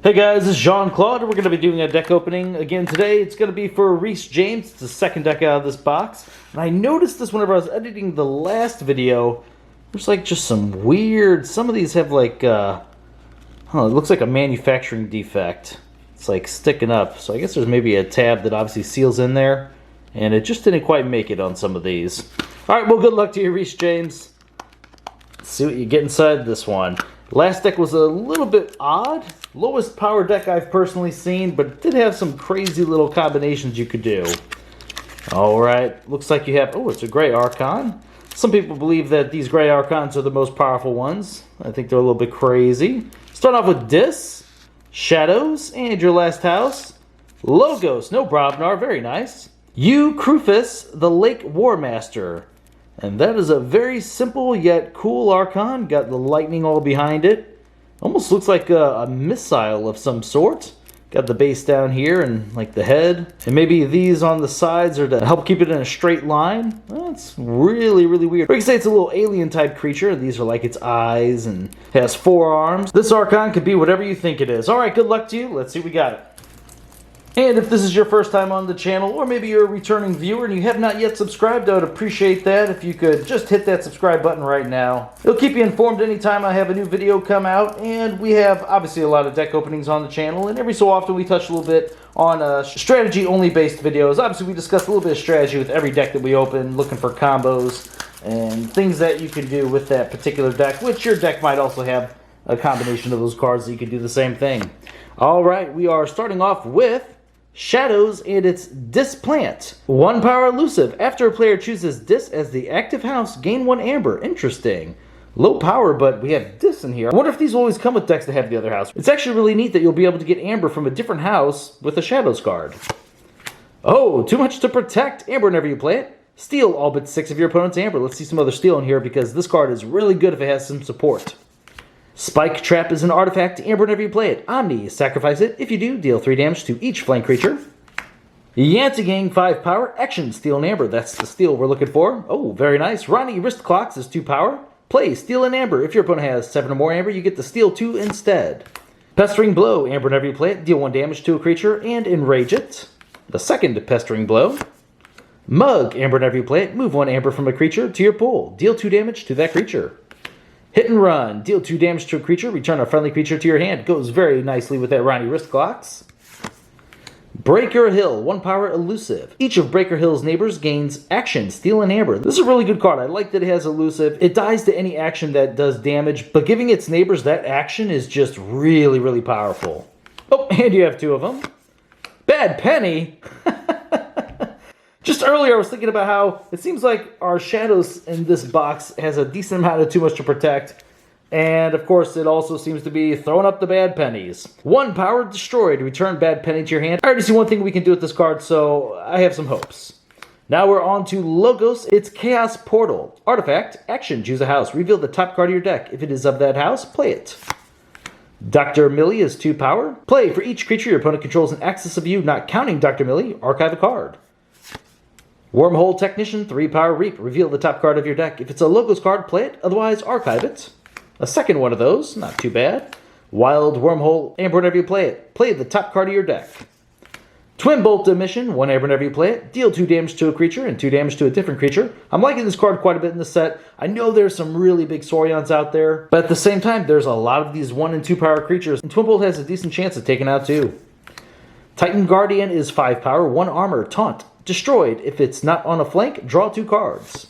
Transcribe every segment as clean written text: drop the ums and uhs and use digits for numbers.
Hey guys, this is Jean-Claude, and we're going to be doing a deck opening again today. It's going to be for Rhys James. It's the second deck out of this box. And I noticed this whenever I was editing the last video. There's like just some weird, some of these have like, it looks like a manufacturing defect. It's like sticking up. So I guess there's maybe a tab that obviously seals in there. And it just didn't quite make it on some of these. Alright, well good luck to you, Rhys James. Let's see what you get inside this one. Last deck was a little bit odd. Lowest power deck I've personally seen, but it did have some crazy little combinations you could do. Alright, looks like you have, it's a gray Archon. Some people believe that these gray Archons are the most powerful ones. I think they're a little bit crazy. Start off with Dis, Shadows, and your last house. Logos, no Brobnar, very nice. You, Krufus, the Lake War Master. And that is a very simple yet cool Archon. Got the lightning all behind it. Almost looks like a missile of some sort. Got the base down here and like the head. And maybe these on the sides are to help keep it in a straight line. That's really, really weird. We can say it's a little alien type creature. These are like its eyes and has 4 arms. This Archon could be whatever you think it is. Alright, good luck to you. Let's see what we got. And if this is your first time on the channel, or maybe you're a returning viewer and you have not yet subscribed, I would appreciate that if you could just hit that subscribe button right now. It'll keep you informed anytime I have a new video come out, and we have obviously a lot of deck openings on the channel, and every so often we touch a little bit on strategy-only based videos. Obviously we discuss a little bit of strategy with every deck that we open, looking for combos and things that you can do with that particular deck, which your deck might also have a combination of those cards that you can do the same thing. Alright, we are starting off with Shadows and its Dis Plant. 1 power elusive. After a player chooses Dis as the active house, gain 1 amber. Interesting. Low power, but we have Dis in here. I wonder if these will always come with decks that have the other house. It's actually really neat that you'll be able to get amber from a different house with a Shadows card. Oh, too much to protect. Amber whenever you play it. Steal all but 6 of your opponent's amber. Let's see some other steal in here because this card is really good if it has some support. Spike Trap is an artifact. Amber whenever you play it. Omni, sacrifice it. If you do, deal 3 damage to each flank creature. Yantigang, 5 power. Action, steal an amber. That's the steal we're looking for. Oh, very nice. Ronnie, wrist clocks is 2 power. Play, steal an amber. If your opponent has 7 or more amber, you get to steal 2 instead. Pestering Blow. Amber whenever you play it. Deal 1 damage to a creature and enrage it. The second Pestering Blow. Mug. Amber whenever you play it. Move 1 amber from a creature to your pool. Deal 2 damage to that creature. Hit and Run. Deal 2 damage to a creature. Return a friendly creature to your hand. Goes very nicely with that Ronnie wrist clocks. Breaker Hill. 1 power elusive. Each of Breaker Hill's neighbors gains action. Steal an amber. This is a really good card. I like that it has elusive. It dies to any action that does damage, but giving its neighbors that action is just really, really powerful. Oh, and you have 2 of them. Bad Penny. Just earlier I was thinking about how it seems like our Shadows in this box has a decent amount of too much to protect. And of course it also seems to be throwing up the bad pennies. 1 power destroyed. Return bad penny to your hand. I already see one thing we can do with this card, so I have some hopes. Now we're on to Logos. It's Chaos Portal. Artifact. Action. Choose a house. Reveal the top card of your deck. If it is of that house, play it. Dr. Millie is 2 power. Play. For each creature your opponent controls in excess of you, not counting Dr. Millie, archive a card. Wormhole Technician, 3 power Reap. Reveal the top card of your deck. If it's a Logos card, play it. Otherwise, archive it. A second one of those, not too bad. Wild Wormhole, amber whenever you play it. Play the top card of your deck. Twin Bolt Emission, 1 amber whenever you play it. Deal 2 damage to a creature and 2 damage to a different creature. I'm liking this card quite a bit in the set. I know there's some really big Saurians out there, but at the same time, there's a lot of these 1 and 2 power creatures, and Twin Bolt has a decent chance of taking out 2. Titan Guardian is 5 power, 1 armor, taunt. Destroyed. If it's not on a flank, draw 2 cards.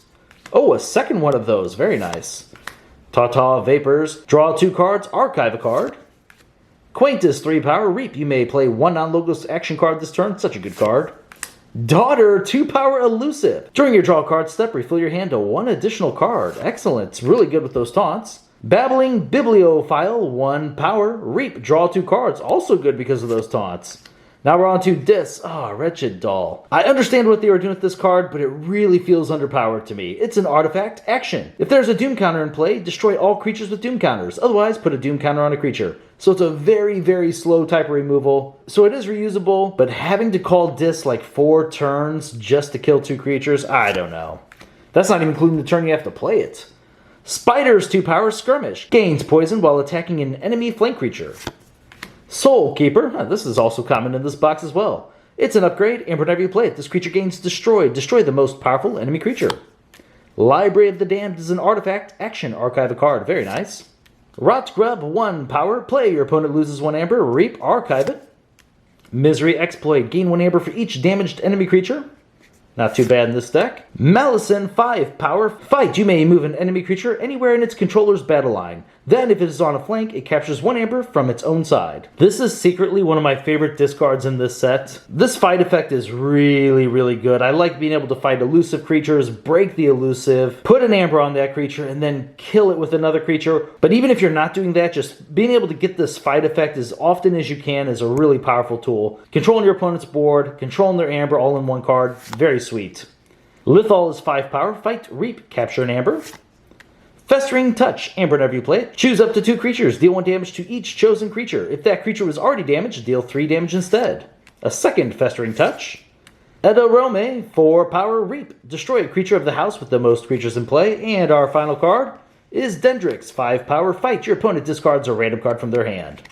Oh, a second one of those. Very nice. Tata Vapors. Draw 2 cards. Archive a card. Quaintus, 3 power. Reap. You may play 1 non-Logos action card this turn. Such a good card. Daughter, 2 power elusive. During your draw card step, refill your hand to 1 additional card. Excellent. It's really good with those taunts. Babbling Bibliophile, 1 power. Reap. Draw 2 cards. Also good because of those taunts. Now we're on to Dis. Wretched Doll. I understand what they were doing with this card, but it really feels underpowered to me. It's an artifact. Action. If there's a Doom counter in play, destroy all creatures with Doom counters. Otherwise, put a Doom counter on a creature. So it's a very, very slow type of removal. So it is reusable, but having to call Dis like 4 turns just to kill 2 creatures, I don't know. That's not even including the turn you have to play it. Spider's 2 power Skirmish. Gains poison while attacking an enemy flank creature. Soul Keeper. This is also common in this box as well. It's an upgrade, and whenever you play it, this creature gains Destroy. Destroy the most powerful enemy creature. Library of the Damned is an artifact. Action, archive a card. Very nice. Rot Grub, 1 power. Play, your opponent loses 1 amber. Reap, archive it. Misery Exploit, gain 1 amber for each damaged enemy creature. Not too bad in this deck. Malison, 5 power. Fight, you may move an enemy creature anywhere in its controller's battle line. Then, if it is on a flank, it captures 1 amber from its own side. This is secretly one of my favorite discards in this set. This fight effect is really, really good. I like being able to fight elusive creatures, break the elusive, put an amber on that creature, and then kill it with another creature. But even if you're not doing that, just being able to get this fight effect as often as you can is a really powerful tool. Controlling your opponent's board, controlling their amber all in one card, very sweet. Lithal is 5 power. Fight, reap, capture an amber. Festering Touch, amber whenever you play it. Choose up to 2 creatures. Deal 1 damage to each chosen creature. If that creature was already damaged, deal 3 damage instead. A second Festering Touch. Edorome, 4 power. Reap. Destroy a creature of the house with the most creatures in play. And our final card is Dendrix, 5 power. Fight. Your opponent discards a random card from their hand.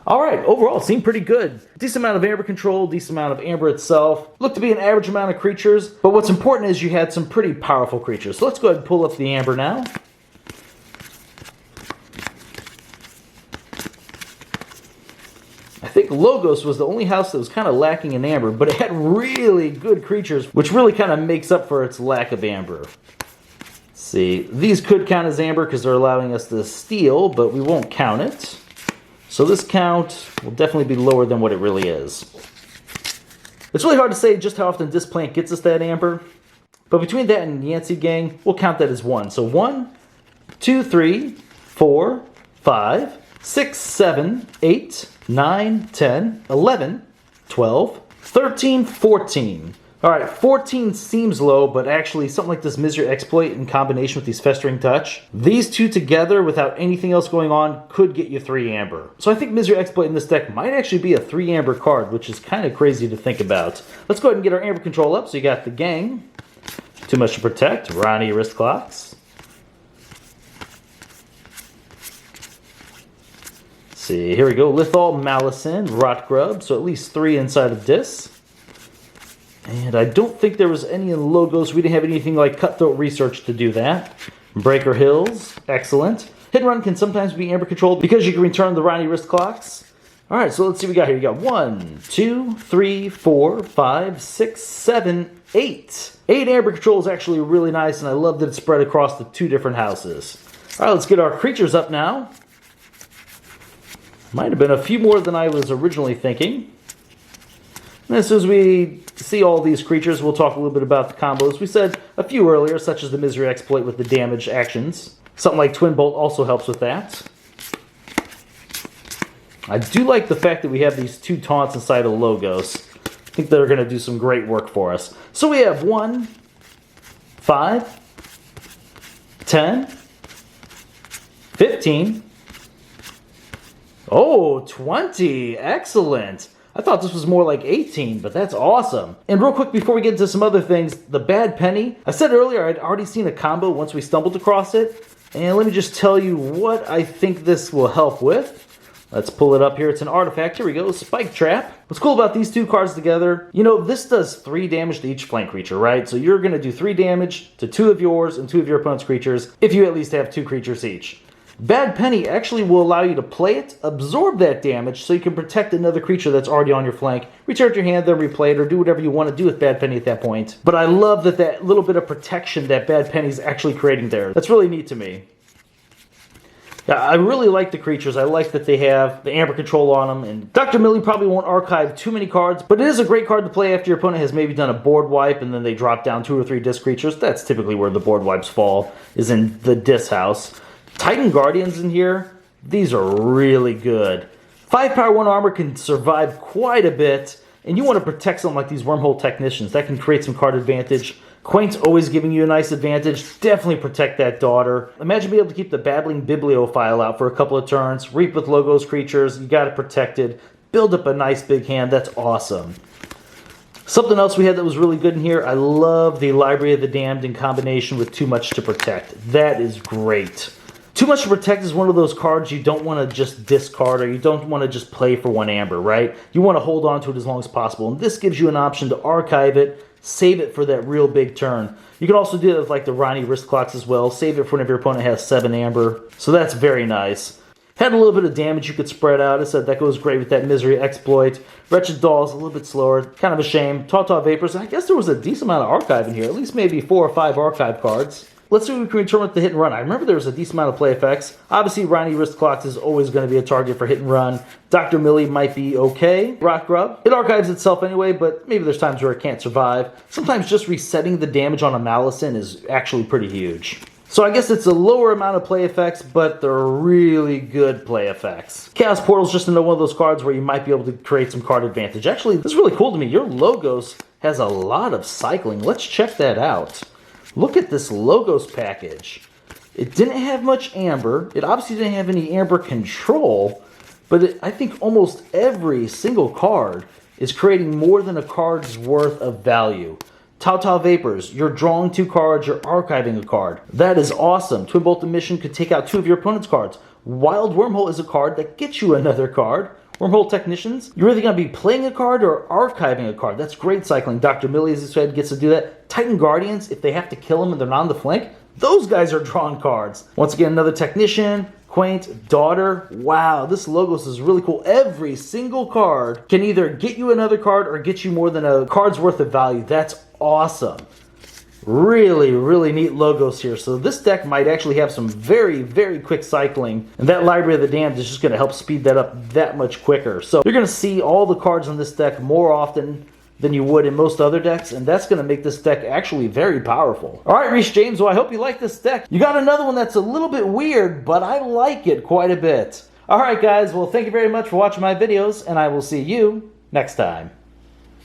Alright, overall, seemed pretty good. Decent amount of amber control, decent amount of amber itself. Looked to be an average amount of creatures, but what's important is you had some pretty powerful creatures. So let's go ahead and pull up the amber now. I think Logos was the only house that was kind of lacking in amber, but it had really good creatures, which really kind of makes up for its lack of amber. Let's see, these could count as amber because they're allowing us to steal, but we won't count it. So this count will definitely be lower than what it really is. It's really hard to say just how often this plant gets us that amber, but between that and Yancey Gang, we'll count that as 1. So 1, 2, 3, 4, 5, 6, 7, 8, 9, 10, 11, 12, 13, 14. Alright, 14 seems low, but actually something like this Misery Exploit in combination with these Festering Touch, these two together without anything else going on could get you 3 amber. So I think Misery Exploit in this deck might actually be a 3 amber card, which is kind of crazy to think about. Let's go ahead and get our amber control up. So you got the Gang, Too Much to Protect, Ronnie Wrist Clocks. Let's see, here we go, Lithal, Malison, Rot Grub, so at least 3 inside of this. And I don't think there was any in Logos. We didn't have anything like Cutthroat Research to do that. Breaker Hills, excellent. Hit and Run can sometimes be amber controlled because you can return the Ronnie Wrist Clocks. Alright, so let's see what we got here. You got 1, 2, 3, 4, 5, 6, 7, 8. 8 amber control is actually really nice, and I love that it's spread across the 2 different houses. Alright, let's get our creatures up now. Might have been a few more than I was originally thinking. And as soon as we see all these creatures, we'll talk a little bit about the combos. We said a few earlier, such as the Misery Exploit with the damage actions. Something like Twin Bolt also helps with that. I do like the fact that we have these 2 taunts inside of Logos. I think they're going to do some great work for us. So we have 1, 5, 10, 15, oh, 20. Excellent. I thought this was more like 18, but that's awesome. And real quick before we get into some other things, the Bad Penny. I said earlier I'd already seen a combo once we stumbled across it. And let me just tell you what I think this will help with. Let's pull it up here. It's an artifact. Here we go. Spike Trap. What's cool about these 2 cards together, you know, this does 3 damage to each flank creature, right? So you're going to do 3 damage to 2 of yours and 2 of your opponent's creatures if you at least have 2 creatures each. Bad Penny actually will allow you to play it, absorb that damage, so you can protect another creature that's already on your flank, return it to your hand, then replay it, or do whatever you want to do with Bad Penny at that point. But I love that little bit of protection that Bad Penny's actually creating there. That's really neat to me. Yeah, I really like the creatures. I like that they have the amber control on them. And Dr. Millie probably won't archive too many cards, but it is a great card to play after your opponent has maybe done a board wipe and then they drop down 2 or 3 disc creatures. That's typically where the board wipes fall, is in the disc house. Titan Guardians in here, these are really good. 5 power, 1 armor can survive quite a bit, and you want to protect something like these Wormhole Technicians. That can create some card advantage. Quaint's always giving you a nice advantage. Definitely protect that daughter. Imagine being able to keep the Babbling Bibliophile out for a couple of turns. Reap with Logos creatures. You got it protected. Build up a nice big hand. That's awesome. Something else we had that was really good in here. I love the Library of the Damned in combination with Too Much to Protect. That is great. Too Much to Protect is one of those cards you don't want to just discard, or you don't want to just play for 1 amber, right? You want to hold on to it as long as possible. And this gives you an option to archive it, save it for that real big turn. You can also do it with like the Ronnie wrist clocks as well. Save it for whenever your opponent has 7 amber. So that's very nice. Had a little bit of damage you could spread out. I said that goes great with that Misery exploit. Wretched Doll's a little bit slower. Kind of a shame. Tawtaw Vapors. I guess there was a decent amount of archive in here. At least maybe 4 or 5 archive cards. Let's see what we can return with the hit and run. I remember there was a decent amount of play effects. Obviously, Ronnie wrist clocks is always going to be a target for hit and run. Dr. Millie might be okay. Rock Grub. It archives itself anyway, but maybe there's times where it can't survive. Sometimes just resetting the damage on a Malison is actually pretty huge. So I guess it's a lower amount of play effects, but they're really good play effects. Chaos Portal's just another one of those cards where you might be able to create some card advantage. Actually, this is really cool to me. Your Logos has a lot of cycling. Let's check that out. Look at this Logos package. It didn't have much amber. It obviously didn't have any amber control, but I think almost every single card is creating more than a card's worth of value. Tawtaw Vapors, you're drawing 2 cards, you're archiving a card. That is awesome. Twin Bolt Emission could take out 2 of your opponent's cards. Wild Wormhole is a card that gets you another card. Wormhole Technicians, you're either going to be playing a card or archiving a card. That's great cycling. Dr. Millie, as I said, gets to do that. Titan Guardians, if they have to kill them and they're not on the flank, those guys are drawing cards. Once again, another Technician, Quaint, Daughter. Wow, this Logos is really cool. Every single card can either get you another card or get you more than a card's worth of value. That's awesome. Really, really neat Logos here. So this deck might actually have some very, very quick cycling. And that Library of the Damned is just going to help speed that up that much quicker. So you're going to see all the cards on this deck more often than you would in most other decks. And that's going to make this deck actually very powerful. All right, Rhys James, well, I hope you like this deck. You got another one that's a little bit weird, but I like it quite a bit. All right, guys. Well, thank you very much for watching my videos, and I will see you next time.